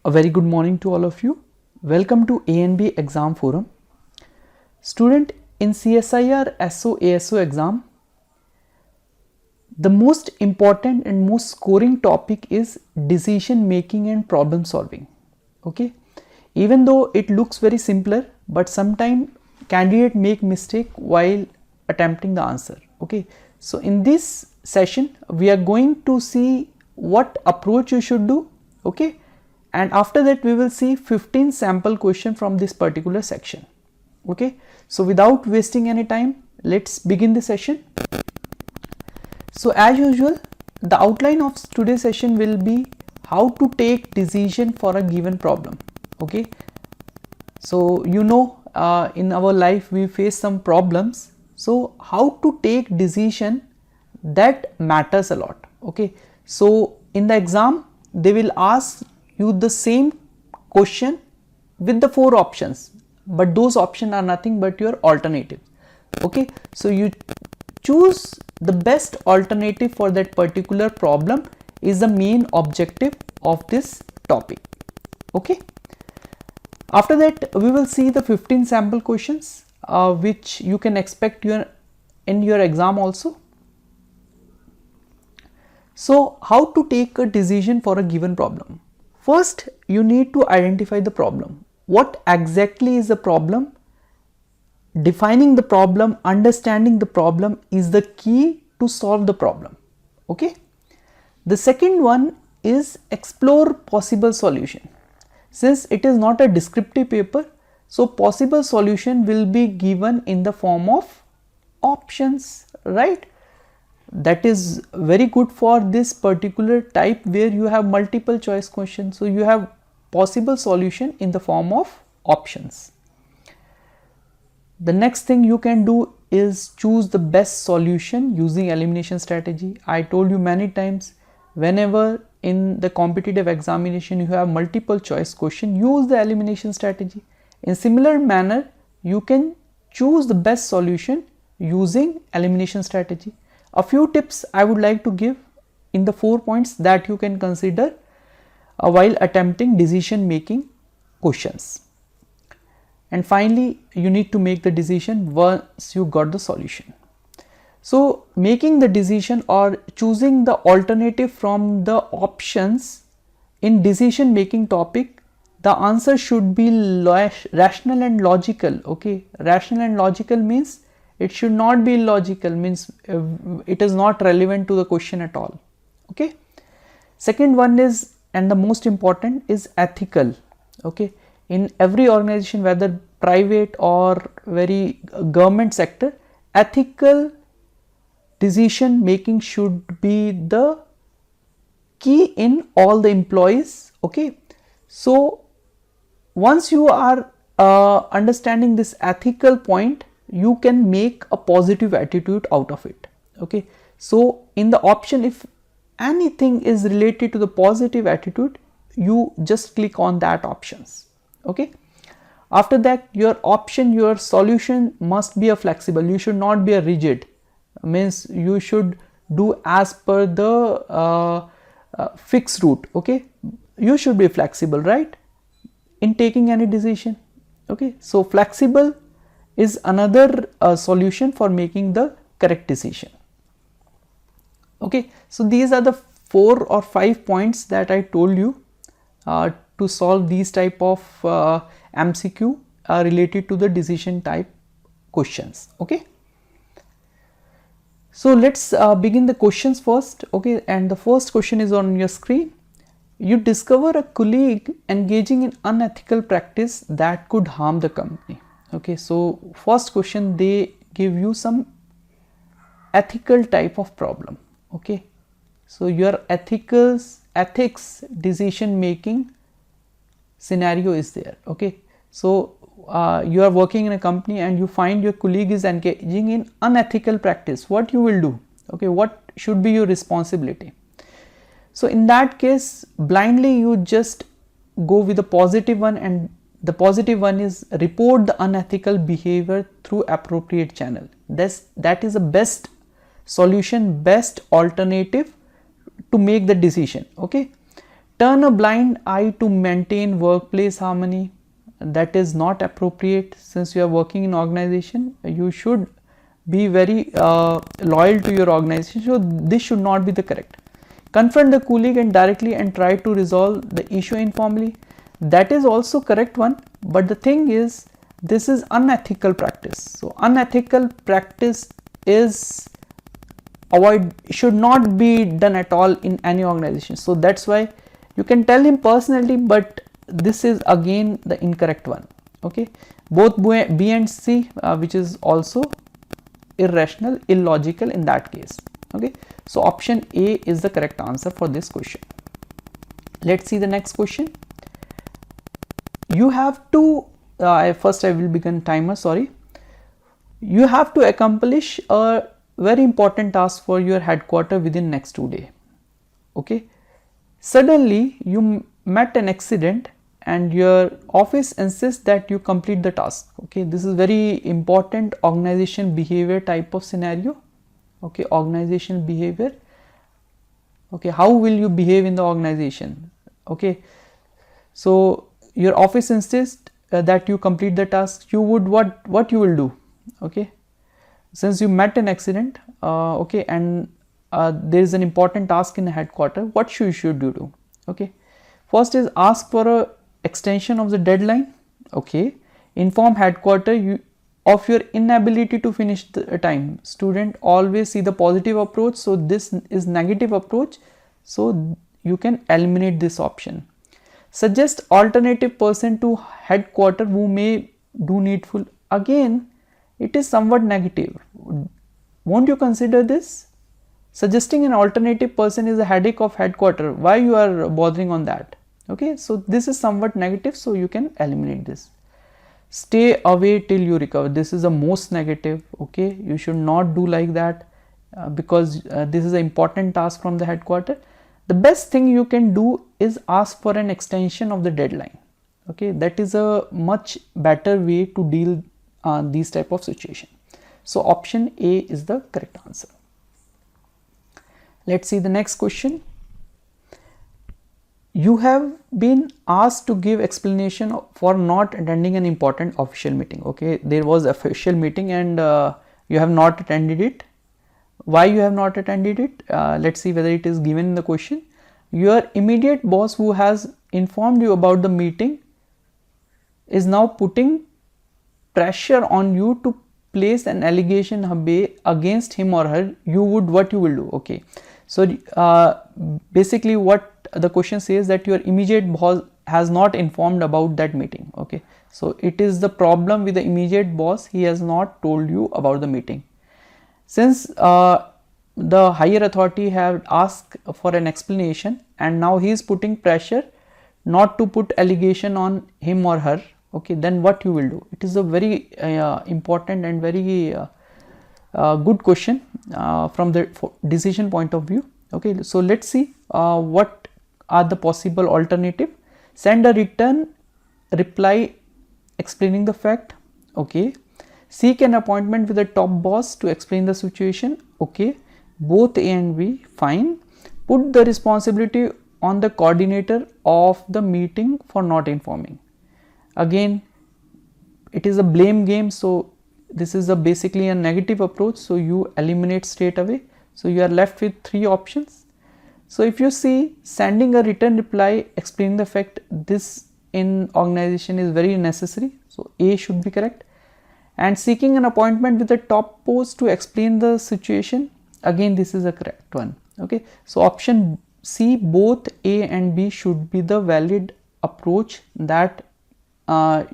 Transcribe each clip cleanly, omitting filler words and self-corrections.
A very good morning to all of you. Welcome to A&B Exam Forum. Student, in CSIR SO ASO exam, the most important and most scoring topic is decision making and problem solving. Okay, even though it looks very simpler, but sometimes candidate make mistake while attempting the answer. Okay, so in this session we are going to see what approach you should do. Okay, and after that we will see 15 sample question from this particular section. Okay, so without wasting any time, let's begin the session. So as usual, the outline of today's session will be how to take decision for a given problem. Okay, so you know, in our life we face some problems, so how to take decision, that matters a lot. Okay, so in the exam they will ask you the same question with the 4 options, but those options are nothing but your alternative. Okay, so you choose the best alternative for that particular problem is the main objective of this topic. Okay, after that we will see the 15 sample questions which you can expect in your exam also. So how to take a decision for a given problem? First, you need to identify the problem. What exactly is the problem? Defining the problem, understanding the problem is the key to solve the problem. Okay. The second one is explore possible solution. Since it is not a descriptive paper, so possible solution will be given in the form of options, right? That is very good for this particular type where you have multiple choice questions. So you have possible solution in the form of options. The next thing you can do is choose the best solution using elimination strategy. I told you many times, whenever in the competitive examination you have multiple choice question, use the elimination strategy. In similar manner, you can choose the best solution using elimination strategy. A few tips I would like to give in the 4 points that you can consider while attempting decision making questions. And finally, you need to make the decision once you got the solution. So making the decision or choosing the alternative from the options in decision making topic, the answer should be rational and logical. Okay, rational and logical means it should not be illogical, means it is not relevant to the question at all. Okay, second one is, and the most important, is ethical. Okay, in every organization, whether private or very government sector, ethical decision making should be the key in all the employees. Okay, so once you are understanding this ethical point, you can make a positive attitude out of it. Okay, so in the option, if anything is related to the positive attitude, you just click on that options. Okay, after that, your option, your solution must be a flexible. You should not be a rigid, means you should do as per the fixed route. Okay, you should be flexible, right, in taking any decision. Okay, so flexible is another solution for making the correct decision. Okay, so these are the 4 or 5 points that I told you to solve these type of MCQ related to the decision type questions. Okay, so let's begin the questions first. Okay, and the first question is on your screen. You discover a colleague engaging in unethical practice that could harm the company. Okay, so first question, they give you some ethical type of problem. Okay, so your ethics decision making scenario is there. Okay, so you are working in a company and you find your colleague is engaging in unethical practice. What you will do? Okay, what should be your responsibility? So in that case, blindly you just go with the positive one, and the positive one is report the unethical behavior through appropriate channel. That is the best solution, best alternative to make the decision. Okay, turn a blind eye to maintain workplace harmony. That is not appropriate. Since you are working in organization, you should be very loyal to your organization, so this should not be the correct. Confront the colleague and directly and try to resolve the issue informally. That is also correct one, but the thing is, this is unethical practice. So unethical practice is should not be done at all in any organization. So that's why you can tell him personally, but this is again the incorrect one. Okay, both B and C, which is also irrational, illogical in that case. Okay, so option A is the correct answer for this question. Let's see the next question. You have to first I will begin timer, sorry. You have to accomplish a very important task for your headquarter within next 2 days. Okay, suddenly you met an accident and your office insists that you complete the task. Okay, this is very important organization behavior type of scenario. Okay, organization behavior. Okay, how will you behave in the organization? Okay, so your office insists that you complete the task. You would what you will do? Okay, since you met an accident, okay, and there is an important task in the headquarter, what should you do? Okay, first is ask for a extension of the deadline. Okay, inform headquarter of your inability to finish the time. Student always see the positive approach, so this is negative approach, so you can eliminate this option. Suggest alternative person to headquarter who may do needful. Again, it is somewhat negative. Won't you consider this? Suggesting an alternative person is a headache of headquarter. Why you are bothering on that? Okay, so this is somewhat negative, so you can eliminate this. Stay away till you recover. This is the most negative. Okay, you should not do like that because this is an important task from the headquarter. The best thing you can do is ask for an extension of the deadline. Okay, that is a much better way to deal these type of situation. So option A is the correct answer. Let's see the next question. You have been asked to give explanation for not attending an important official meeting. Okay, there was official meeting and you have not attended it. Why you have not attended it? Let's see whether it is given in the question. Your immediate boss who has informed you about the meeting is now putting pressure on you to place an allegation against him or her. What you will do? Okay, so basically what the question says that your immediate boss has not informed about that meeting. Okay, so it is the problem with the immediate boss. He has not told you about the meeting. Since the higher authority have asked for an explanation and now he is putting pressure not to put allegation on him or her. Okay, then what you will do? It is a very important and very good question from the decision point of view. Okay, so let's see what are the possible alternative. Send a written reply explaining the fact. Okay, seek an appointment with the top boss to explain the situation. Okay, both A and B, fine. Put the responsibility on the coordinator of the meeting for not informing. Again, it is a blame game, so this is basically a negative approach, so you eliminate straight away. So you are left with 3 options. So if you see, sending a written reply explaining the fact, this in organization is very necessary, so A should be correct. And seeking an appointment with the top post to explain the situation, again this is a correct one. Okay, so option C, both A and B should be the valid approach that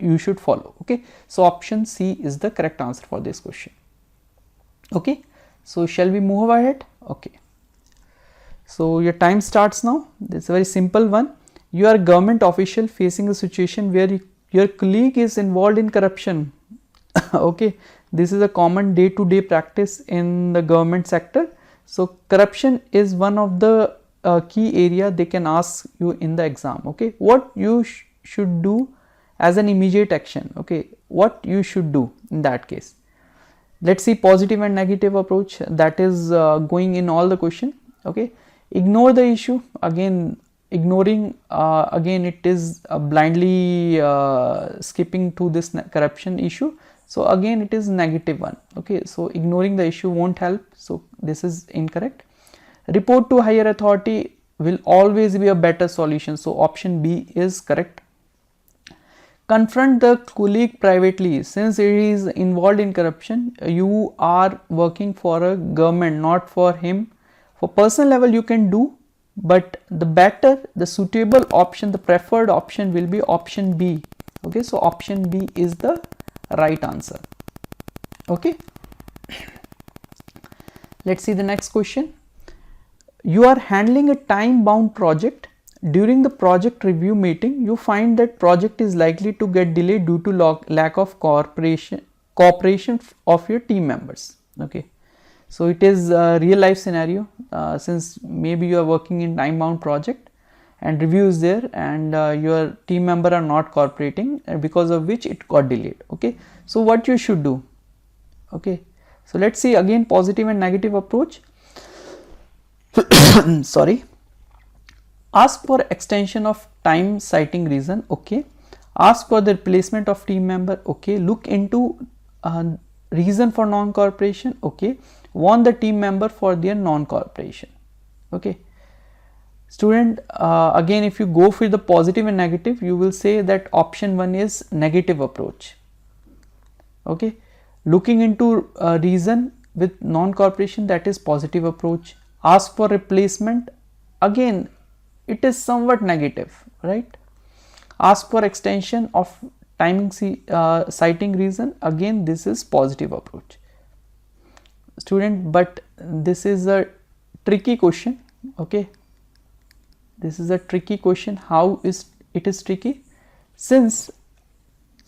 you should follow. Okay, so option C is the correct answer for this question. Okay, so shall we move ahead? Okay, so your time starts now. It's a very simple one. You are a government official facing a situation where your colleague is involved in corruption. Okay, this is a common day-to-day practice in the government sector. So corruption is one of the key area they can ask you in the exam. Okay, what you should do as an immediate action. Okay, what you should do in that case. Let's see positive and negative approach that is going in all the question. Okay, ignore the issue. Again, ignoring, again it is blindly skipping to this corruption issue. So again it is negative one. Okay, so ignoring the issue won't help, so this is incorrect. Report to higher authority will always be a better solution, so option B is correct. Confront the colleague privately, since it is involved in corruption. You are working for a government, not for him. For personal level you can do, but the better, the suitable option, the preferred option will be option B. Okay, so option B is the right answer. Okay, let's see the next question. You are handling a time bound project. During the project review meeting, you find that project is likely to get delayed due to lack of cooperation of your team members. Okay, so it is a real life scenario, since maybe you are working in time bound project and review is there, and your team member are not cooperating, because of which it got delayed. Okay, so what you should do? Okay, so let's see again positive and negative approach. Sorry. Ask for extension of time citing reason. Okay, ask for the replacement of team member. Okay, look into reason for non-cooperation. Okay, warn the team member for their non-cooperation. Okay, student, again if you go for the positive and negative, you will say that option 1 is negative approach. Okay, looking into reason with non-cooperation, that is positive approach. Ask for replacement, again it is somewhat negative, right? Ask for extension of timing citing reason, again this is positive approach. Student, but this is a tricky question. Okay, this is a tricky question. How is it is tricky? Since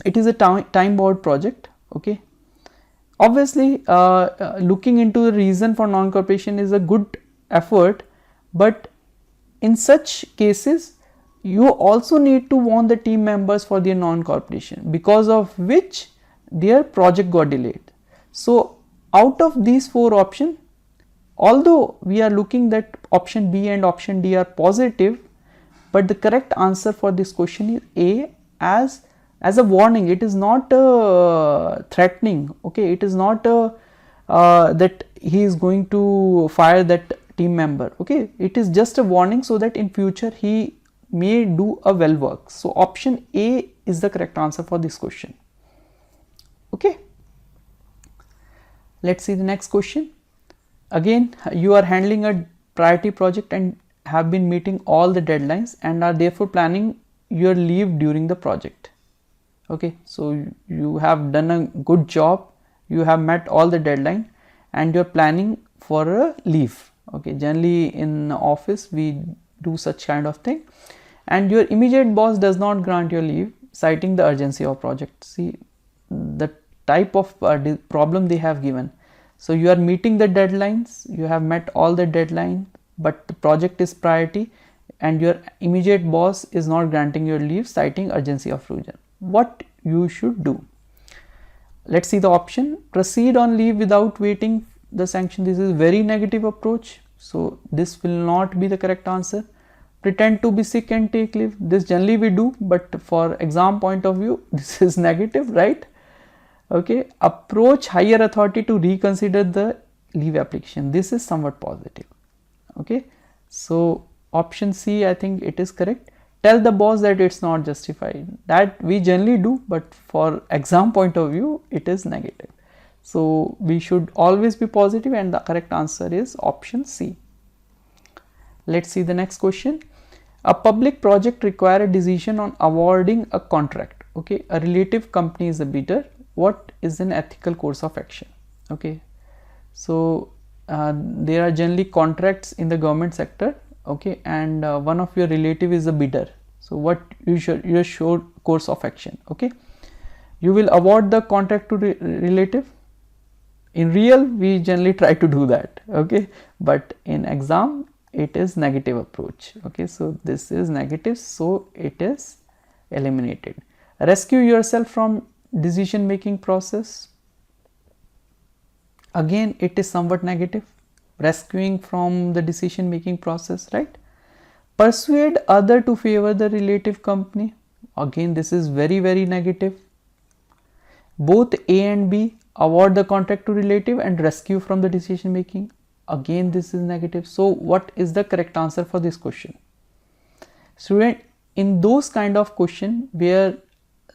it is a time bound project. Okay, obviously looking into the reason for non-cooperation is a good effort, but in such cases you also need to warn the team members for their non-cooperation, because of which their project got delayed. So out of these 4 options, although we are looking that option B and option D are positive, but the correct answer for this question is A, as a warning. It is not threatening. Okay, it is not that he is going to fire that team member. Okay, it is just a warning, so that in future he may do a well work. So option A is the correct answer for this question. Okay, let's see the next question. Again, you are handling a priority project and have been meeting all the deadlines and are therefore planning your leave during the project. Okay, so you have done a good job, you have met all the deadline and you are planning for a leave. Okay, generally in office we do such kind of thing, and your immediate boss does not grant your leave, citing the urgency of project. See the type of problem they have given. So you are meeting the deadlines, you have met all the deadline, but the project is priority and your immediate boss is not granting your leave, citing urgency of region. What you should do? Let's see the option. Proceed on leave without waiting the sanction. This is very negative approach, so this will not be the correct answer. Pretend to be sick and take leave. This generally we do, but for exam point of view, this is negative, right? Okay, approach higher authority to reconsider the leave application. This is somewhat positive. Okay, so option C, I think it is correct. Tell the boss that it's not justified. That we generally do, but for exam point of view, it is negative. So we should always be positive, and the correct answer is option C. Let's see the next question. A public project requires a decision on awarding a contract. Okay, a relative company is a bidder. What is an ethical course of action? Okay, so there are generally contracts in the government sector. Okay, and one of your relative is a bidder. So what your sure course of action? Okay, you will award the contract to relative. In real, we generally try to do that. Okay, but in exam it is negative approach. Okay, so this is negative, so it is eliminated. Rescue yourself from decision making process. Again, it is somewhat negative. Rescuing from the decision making process, right? Persuade other to favor the relative company. Again, this is very, very negative. Both A and B award the contract to relative and rescue from the decision making. Again, this is negative. So what is the correct answer for this question? Student, in those kind of question where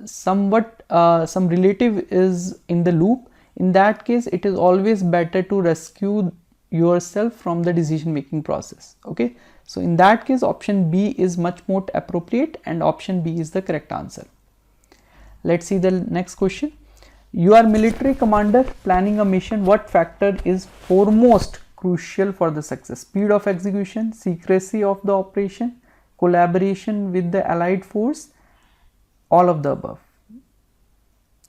somewhat some relative is in the loop, in that case it is always better to rescue yourself from the decision making process. Okay, so in that case option B is much more appropriate and option B is the correct answer. Let's see the next question. You are military commander planning a mission. What factor is foremost crucial for the success? Speed of execution, secrecy of the operation, collaboration with the allied force, all of the above.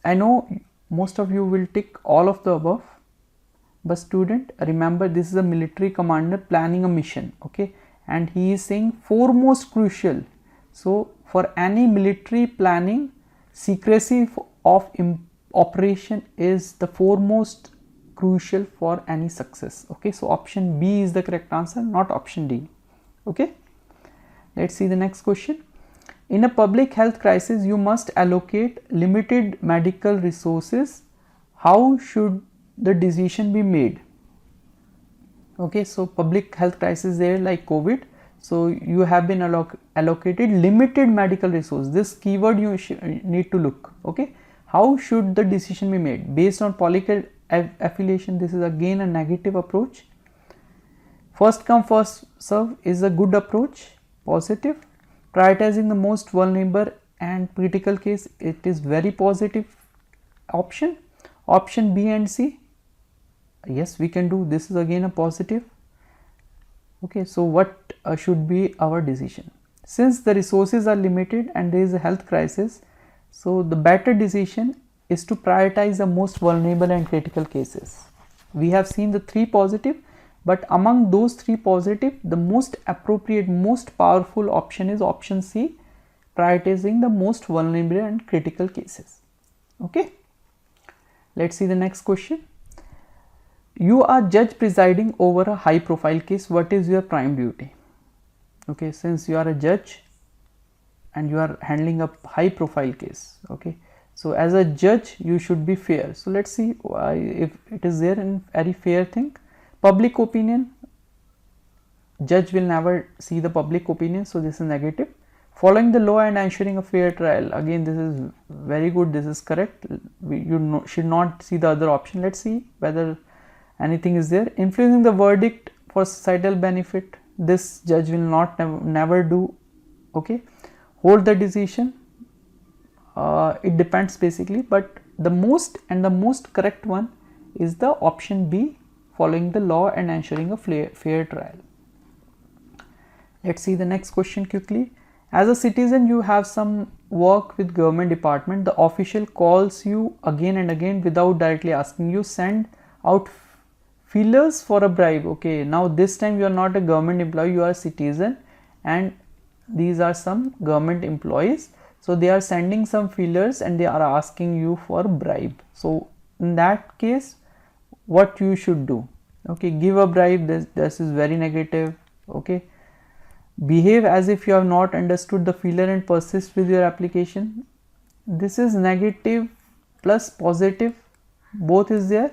I know most of you will tick all of the above, but student, remember this is a military commander planning a mission, okay, and he is saying foremost crucial. So for any military planning, secrecy of operation is the foremost crucial for any success. Okay, so option B is the correct answer, not option D. Okay, let's see the next question. In a public health crisis, you must allocate limited medical resources. How should the decision be made? Okay, so public health crisis there like COVID. So you have been allocated limited medical resource. This keyword you need to look. Okay, how should the decision be made? Based on political affiliation, this is again a negative approach. First come first serve is a good approach, positive. Prioritizing the most vulnerable and critical case, it is very positive option. Option B and C, yes, we can do. This is again a positive. Okay, so what should be our decision? Since the resources are limited and there is a health crisis, so the better decision is to prioritize the most vulnerable and critical cases. We have seen the 3 positive, but among those 3 positive, the most appropriate, most powerful option is option C, prioritizing the most vulnerable and critical cases. Okay, let's see the next question. You are judge presiding over a high profile case. What is your prime duty? Okay, since you are a judge and you are handling a high profile case, okay, so as a judge you should be fair. So let's see why, if it is there in very fair thing. Public opinion, judge will never see the public opinion, so this is negative. Following the law and ensuring a fair trial, again this is very good, this is correct. You should not see the other option. Let's see whether anything is there. Influencing the verdict for societal benefit, this judge will not never do. Okay, hold the decision, it depends basically, but the most correct one is the option B, following the law and ensuring a fair trial. Let's see the next question quickly. As a citizen, you have some work with government department. The official calls you again and again without directly asking you, send out feelers for a bribe. Okay, now this time you are not a government employee, you are a citizen, and these are some government employees. So they are sending some feelers and they are asking you for bribe. So in that case, what you should do? Okay, give a bribe, this is very negative. Okay, behave as if you have not understood the feeler and persist with your application, this is negative plus positive, both is there.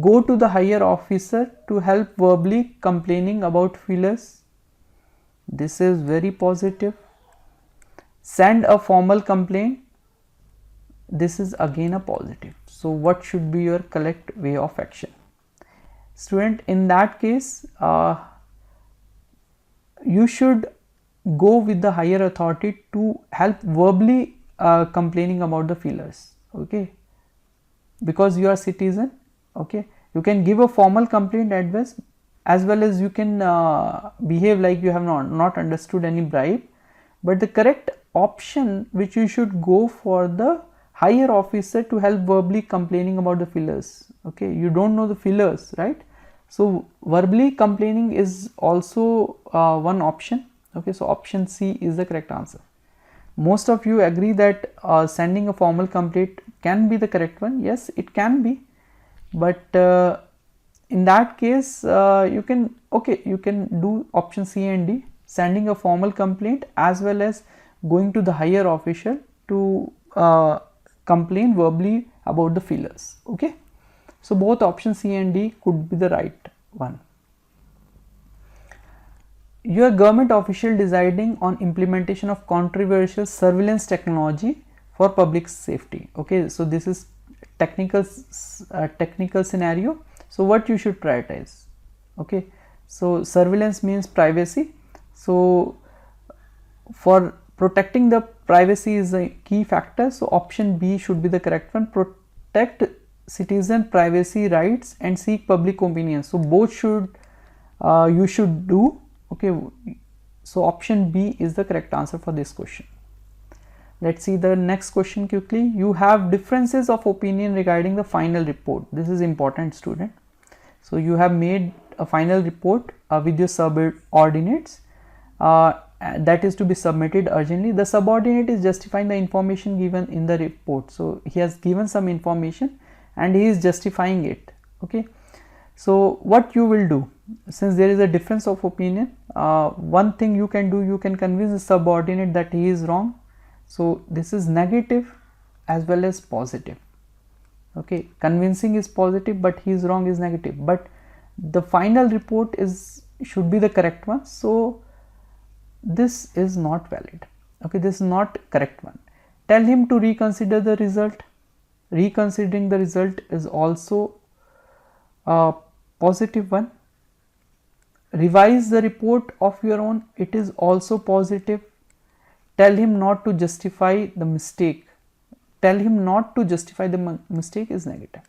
Go to the higher officer to help verbally complaining about feelers, this is very positive. Send a formal complaint, this is again a positive. So what should be your correct way of action? Student, in that case, you should go with the higher authority to help verbally complaining about the feelers. Okay, because you are citizen. Okay, you can give a formal complaint advice, as well as you can behave like you have not understood any bribe, but the correct option which you should go for the higher officer to help verbally complaining about the feelers. Okay, you don't know the feelers, right? So verbally complaining is also one option. Okay, so option C is the correct answer. Most of you agree that sending a formal complaint can be the correct one. Yes, it can be, but in that case you can do option C and D. sending a formal complaint as well as going to the higher official to complain verbally about the failures. Okay, so both options C and D could be the right one. You are government official deciding on implementation of controversial surveillance technology for public safety. Okay, so this is technical scenario. So what you should prioritize? Okay, so surveillance means privacy. So for protecting the privacy is a key factor. So option B should be the correct one. Protect citizen privacy rights and seek public opinion. So both should you should do. Okay, so option B is the correct answer for this question. Let's see the next question quickly. You have differences of opinion regarding the final report. This is important, student. So you have made a final report with your subordinates that is to be submitted urgently. The subordinate is justifying the information given in the report. So he has given some information and he is justifying it. Okay, so what you will do, since there is a difference of opinion, one thing you can do, you can convince the subordinate that he is wrong. So this is negative as well as positive. Okay, convincing is positive, but he is wrong is negative, but the final report should be the correct one. So this is not valid. Okay, this is not correct one. Tell him to reconsider the result. Reconsidering the result is also a positive one. Revise the report of your own, it is also positive. Tell him not to justify the mistake. Tell him not to justify the mistake is negative.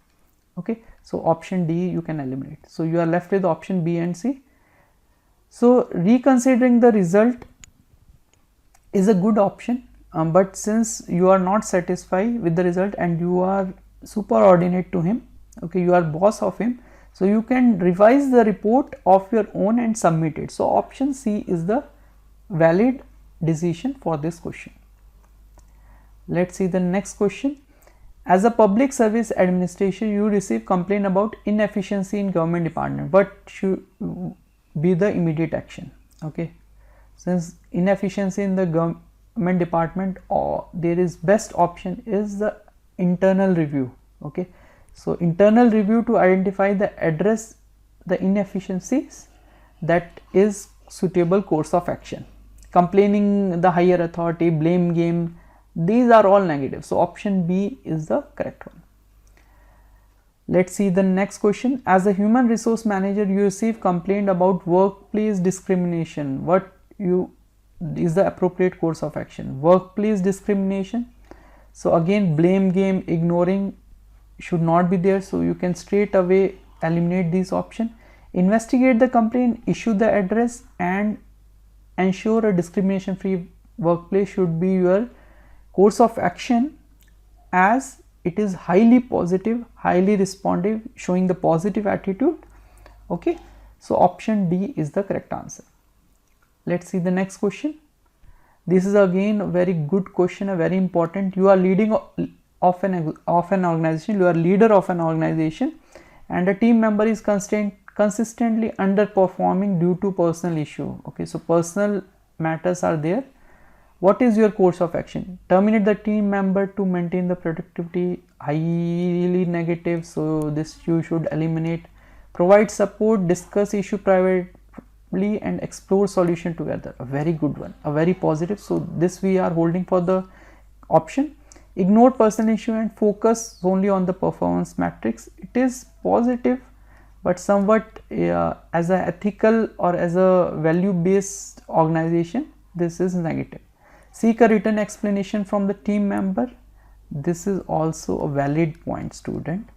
Okay, so option D you can eliminate. So you are left with option B and C. So reconsidering the result is a good option, but since you are not satisfied with the result and you are superordinate to him, okay, you are boss of him, so you can revise the report of your own and submit it. So option C is the valid decision for this question. Let's see the next question. As a public service administration, you receive complaint about inefficiency in government department. What should be the immediate action? Okay, since inefficiency in the government department, or there is best option is the internal review. Okay, so internal review to identify the address the inefficiencies, that is suitable course of action. Complaining the higher authority, blame game, these are all negative. So option B is the correct one. Let's see the next question. As a human resource manager, you receive complaint about workplace discrimination. What is the appropriate course of action? Workplace discrimination. So again, blame game, ignoring should not be there. So you can straight away eliminate this option. Investigate the complaint, issue the address, and ensure a discrimination free workplace should be your course of action, as it is highly positive, highly responsive, showing the positive attitude. Okay, so option D is the correct answer. Let's see the next question. This is again a very good question, a very important. You are leading of an organization, you are leader of an organization, and a team member is consistently underperforming due to personal issue. Okay, so personal matters are there. What is your course of action? Terminate the team member to maintain the productivity, highly negative, so this you should eliminate. Provide support, discuss issue privately, and explore solution together. A very good one, a very positive. So this we are holding for the option. Ignore personal issue and focus only on the performance matrix. It is positive, but somewhat as a ethical or as a value based organization, this is negative. Seek a written explanation from the team member. This is also a valid point, student.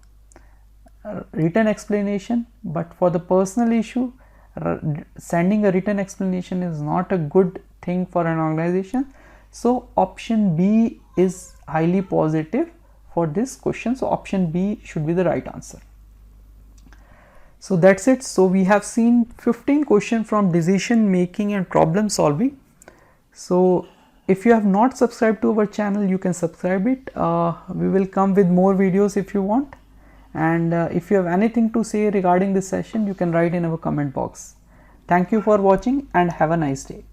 Written explanation, but for the personal issue, sending a written explanation is not a good thing for an organization. So option B is highly positive for this question. So option B should be the right answer. So that's it. So we have seen 15 questions from decision making and problem solving. So if you have not subscribed to our channel, you can subscribe it. We will come with more videos if you want. And if you have anything to say regarding this session, you can write in our comment box. Thank you for watching and have a nice day.